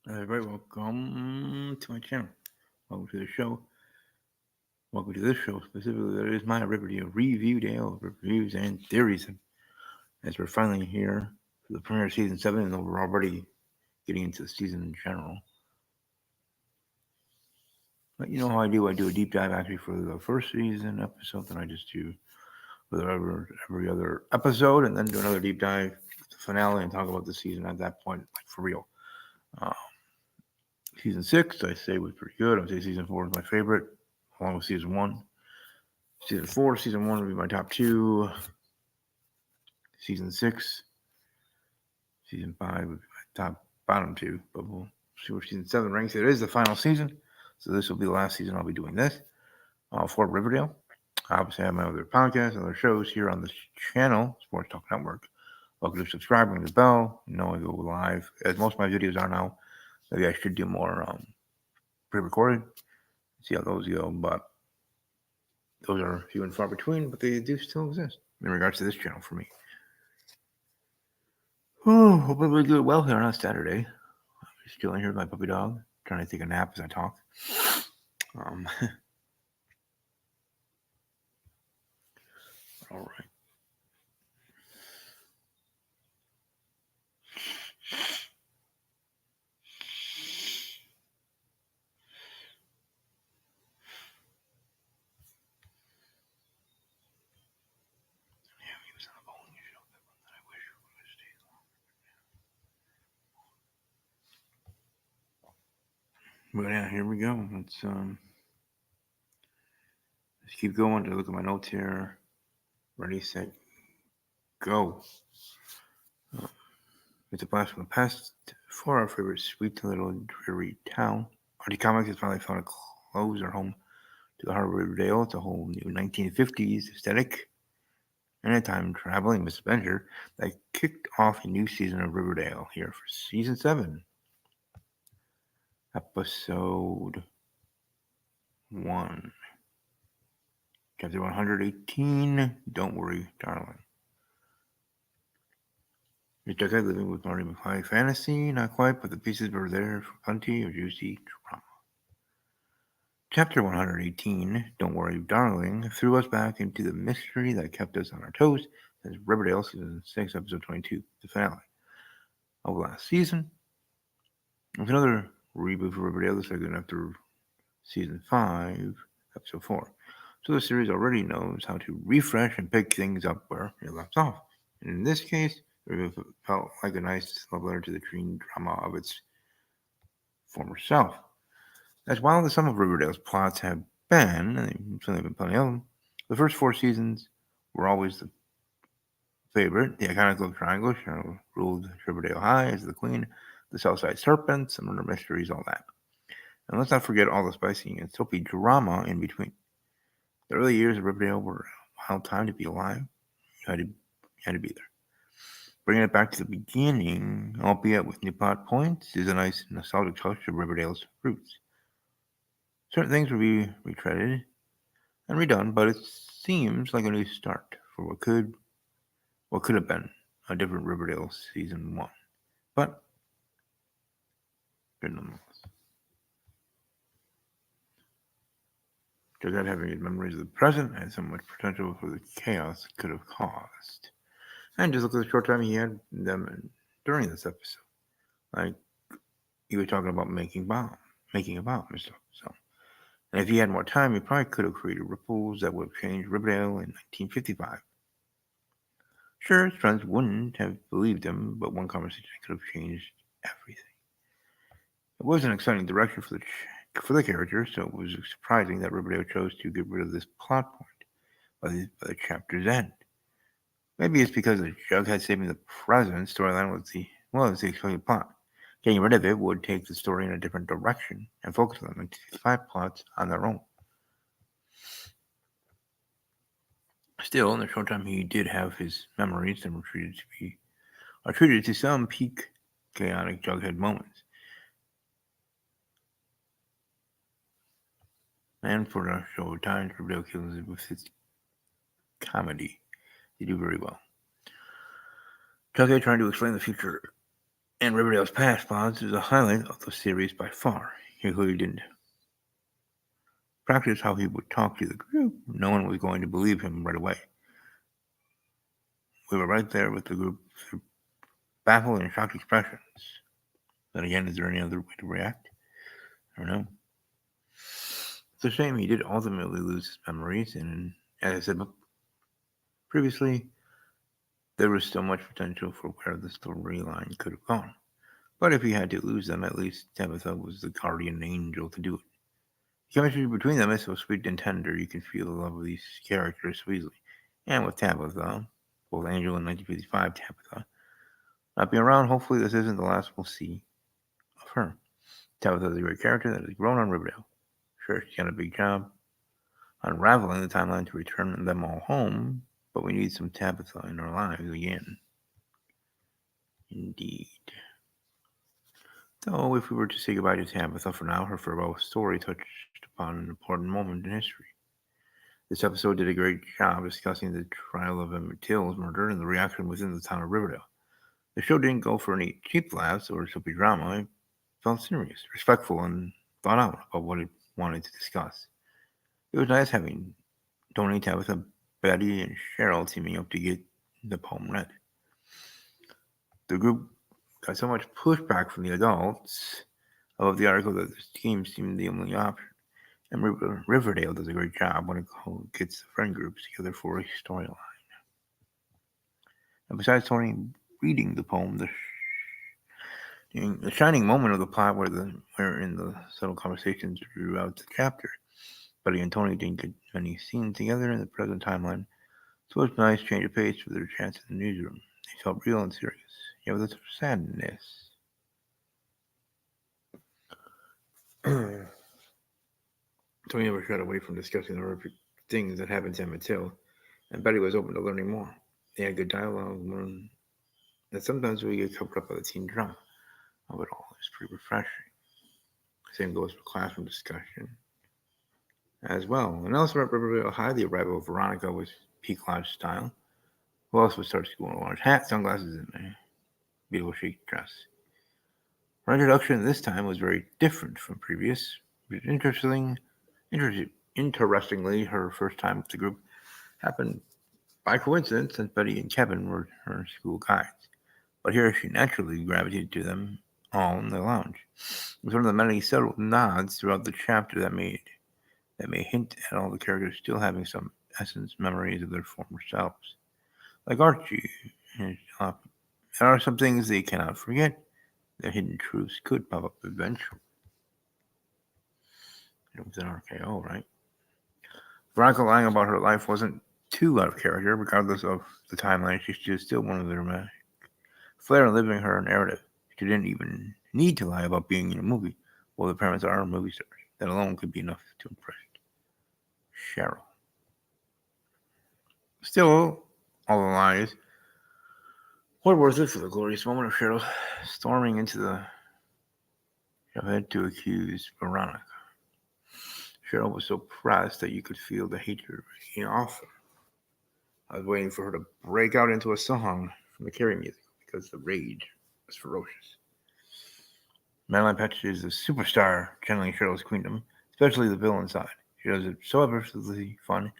Everybody, welcome to my channel. Welcome to the show. Welcome to this show specifically. That is my Riverdale Review reviews and theories. As we're finally here for the premiere of season 7, and we're already getting into the season in general. But you know how I do? I do a deep dive actually for the first season episode, then I just do for every other episode, and then do another deep dive, the finale, and talk about the season at that point, like for real. Uh, Season 6, I say, was pretty good. I would say season 4 is my favorite, along with season 1. Season 1 would be my top two. Season 6, season 5 would be my bottom two. But we'll see where season 7 ranks. It is the final season, so this will be the last season I'll be doing this for Riverdale. Obviously, I have my other podcasts, other shows here on this channel, Sports Talk Network. Welcome to subscribe, ring the bell. You know I go live, as most of my videos are now. Maybe I should do more pre-recorded. See how those go, but those are few and far between. But they do still exist in regards to this channel for me. Oh, hope everybody's doing well here on a Saturday. I'm just chilling here with my puppy dog, trying to take a nap as I talk. Um, all right. Yeah, he was on the bowling show. That one that I wish would have stayed longer. But yeah, here we go. Let's keep going. To look at my notes here. Ready, set, go. Uh, it's a blast from the past for our favorite sweet little dreary town. RD Comics has finally found a closer home to the heart of Riverdale. It's a whole new 1950s aesthetic and a time traveling misadventure that kicked off a new season of Riverdale here for season 7, episode 1, chapter 118. Don't worry, darling. It's okay living with Marty McFly fantasy, not quite, but the pieces were there for plenty of juicy drama. Chapter 118, Don't Worry, Darling, threw us back into the mystery that kept us on our toes since Riverdale Season 6, Episode 22, the finale of last season. It's another reboot for Riverdale, the second after Season 5, Episode 4. So the series already knows how to refresh and pick things up where it left off. And in this case, it felt like a nice love letter to the teen drama of its former self. As wild as some of Riverdale's plots have been, and there's certainly been plenty of them, the first 4 seasons were always the favorite. The iconic love triangle ruled Riverdale High as the queen, the Southside Serpents, and murder mysteries, all that. And let's not forget all the spicy and soapy drama in between. The early years of Riverdale were a wild time to be alive. You had to be there. Bringing it back to the beginning, albeit with new plot points, is a nice nostalgic touch of Riverdale's roots. Certain things will be retreaded and redone, but it seems like a new start for what could have been a different Riverdale season 1. But good nonetheless. Jughead having his memories of the present and so much potential for the chaos it could have caused. And just look at the short time he had them during this episode. Like he was talking about making a bomb and stuff. So, and if he had more time, he probably could have created ripples that would have changed Riverdale in 1955. Sure, his friends wouldn't have believed him, but one conversation could have changed everything. It was an exciting direction for the character, so it was surprising that Riverdale chose to get rid of this plot point by the chapter's end. Maybe it's because the Jughead saving the president storyline was the expected plot. Getting rid of it would take the story in a different direction and focus on the 1965 plots on their own. Still, in the short time he did have his memories and are treated to some peak chaotic Jughead moments. And for the show Times, Riverdale kills it with its comedy. They do very well. Jughead trying to explain the future And Riverdale's past plots is a highlight of the series by far. He clearly didn't practice how he would talk to the group. No one was going to believe him right away. We were right there with the group through baffled and shocked expressions. Then again, is there any other way to react? I don't know. It's a shame he did ultimately lose his memories, and as I said previously, there was so much potential for where the storyline could have gone. But if he had to lose them, at least Tabitha was the guardian angel to do it. The chemistry between them is so sweet and tender, you can feel the love of these characters so easily. And with Tabitha, both Angel and 1955 Tabitha, not being around, hopefully this isn't the last we'll see of her. Tabitha is a great character that has grown on Riverdale. Sure, she's got a big job unraveling the timeline to return them all home, but we need some Tabitha in our lives again. Indeed. Though, if we were to say goodbye to Tabitha for now, her farewell story touched upon an important moment in history. This episode did a great job discussing the trial of Emmett Till's murder and the reaction within the town of Riverdale. The show didn't go for any cheap laughs or soapy drama. It felt serious, respectful, and thought out about what it wanted to discuss. It was nice having Tony, Tabitha, Betty, and Cheryl teaming up to get the poem read. The group got so much pushback from the adults about the article that this team seemed the only option. And Riverdale does a great job when it gets the friend groups together for a storyline. And besides Tony reading the poem, the shining moment of the plot were in the subtle conversations throughout the chapter. Betty and Tony didn't get many scenes together in the present timeline, so it was a nice change of pace for their chats in the newsroom. They felt real and serious, yet with a touch of sadness. Tony never shied away from discussing the horrific things that happened to Emmett Till, and Betty was open to learning more. They had good dialogue, and sometimes we get covered up by the teen drama of it all. It's pretty refreshing. Same goes for classroom discussion as well. And also at Riverdale High, the arrival of Veronica was peak lodge style. Who else would start school in a large hat, sunglasses, and a beautiful chic dress? Her introduction this time was very different from previous. Interestingly, her first time with the group happened by coincidence since Betty and Kevin were her school guides. But here she naturally gravitated to them all in the lounge. It was one of the many subtle nods throughout the chapter that may hint at all the characters still having some essence memories of their former selves. Like Archie, there are some things they cannot forget. Their hidden truths could pop up eventually. It was an RKO, right? Veronica lying about her life wasn't too out of character, regardless of the timeline. She was still one of the dramatic flair in living her narrative. She didn't even need to lie about being in a movie. Well, the parents are movie stars. That alone could be enough to impress Cheryl. Still, all the lies were worth it for the glorious moment of Cheryl storming into the shed to accuse Veronica. Cheryl was so pressed that you could feel the hatred raging off her. I was waiting for her to break out into a song from the Carrie music because the rage was ferocious. Madeline Petch is a superstar channeling Cheryl's queendom, especially the villain side. She does it so effortlessly fun.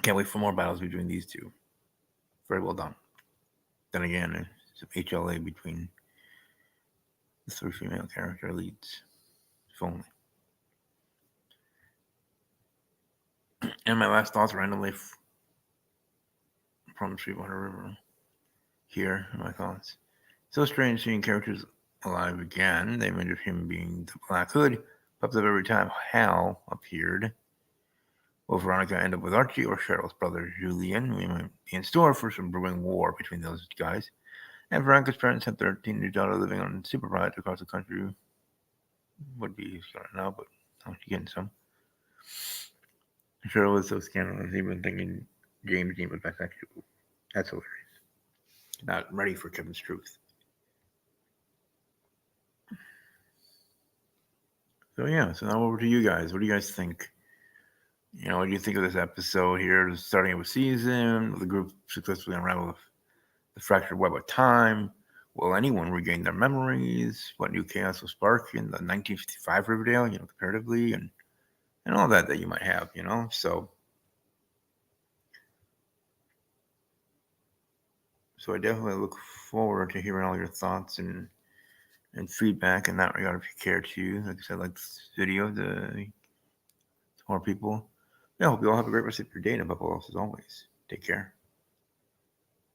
Can't wait for more battles between these two. Very well done. Then again, some HLA between the three female character leads. If only. And my last thoughts randomly from Sweetwater River. Here are my thoughts. So strange seeing characters alive again. They mentioned him being the Black Hood. Pops up every time Hal appeared. Will Veronica end up with Archie or Cheryl's brother Julian? We might be in store for some brewing war between those guys. And Veronica's parents have their teenage daughter living on super rides across the country. Would be starting now, but I'm getting some. Cheryl was so scandalous, even thinking James Dean was bisexual. That's hilarious. Not ready for Kevin's truth. So yeah, so now over to you guys. What do you guys think? What do you think of this episode here? Starting with season, the group successfully unraveled the fractured web of time. Will anyone regain their memories? What new chaos will spark in the 1955 Riverdale, comparatively, and all that you might have, So I definitely look forward to hearing all your thoughts and feedback in that regard if you care to. Like I said, like this video to more people. Yeah, I hope you all have a great rest of your day and above all else, as always, take care.